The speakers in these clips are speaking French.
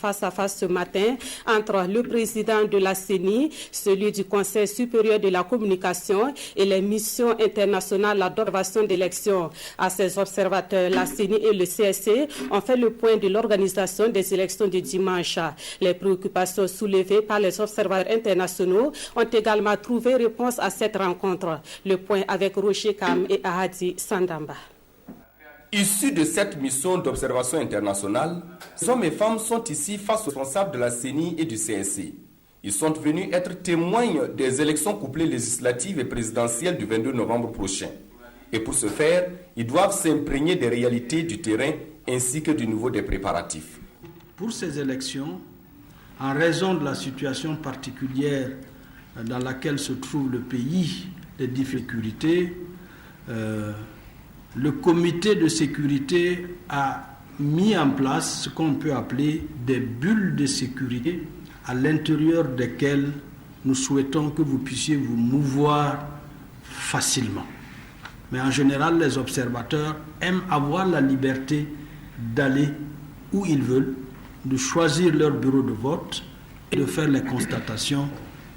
Face à face ce matin entre le président de la CENI, celui du Conseil supérieur de la communication et les missions internationales d'observation d'élections. À ces observateurs, la CENI et le CSC ont fait le point de l'organisation des élections de dimanche. Les préoccupations soulevées par les observateurs internationaux ont également trouvé réponse à cette rencontre. Le point avec Roger Kam et Ahadi Sandamba. Issus de cette mission d'observation internationale, les hommes et femmes sont ici face aux responsables de la CENI et du CSC. Ils sont venus être témoins des élections couplées législatives et présidentielles du 22 novembre prochain. Et pour ce faire, ils doivent s'imprégner des réalités du terrain ainsi que du niveau des préparatifs. Pour ces élections, en raison de la situation particulière dans laquelle se trouve le pays, des difficultés, le comité de sécurité a mis en place ce qu'on peut appeler des bulles de sécurité à l'intérieur desquelles nous souhaitons que vous puissiez vous mouvoir facilement. Mais en général, les observateurs aiment avoir la liberté d'aller où ils veulent, de choisir leur bureau de vote et de faire les constatations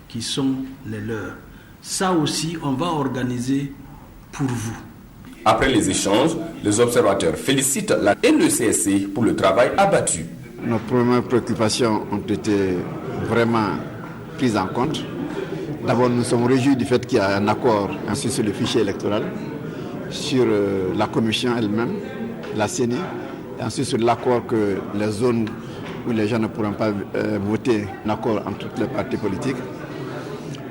qui sont les leurs. Ça aussi, on va organiser pour vous. Après les échanges, les observateurs félicitent la et le CSC pour le travail abattu. Nos premières préoccupations ont été vraiment prises en compte. D'abord, nous sommes réjouis du fait qu'il y a un accord ainsi sur le fichier électoral, sur la commission elle-même, la CENI, et ensuite sur l'accord que les zones où les gens ne pourront pas voter, un accord entre toutes les partis politiques.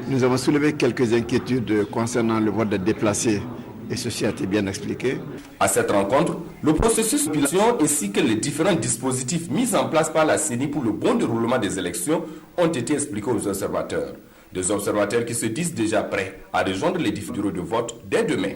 Nous avons soulevé quelques inquiétudes concernant le vote des déplacés. Et ceci a été bien expliqué. À cette rencontre, le processus de population ainsi que les différents dispositifs mis en place par la CENI pour le bon déroulement des élections ont été expliqués aux observateurs. Des observateurs qui se disent déjà prêts à rejoindre les différents bureaux de vote dès demain.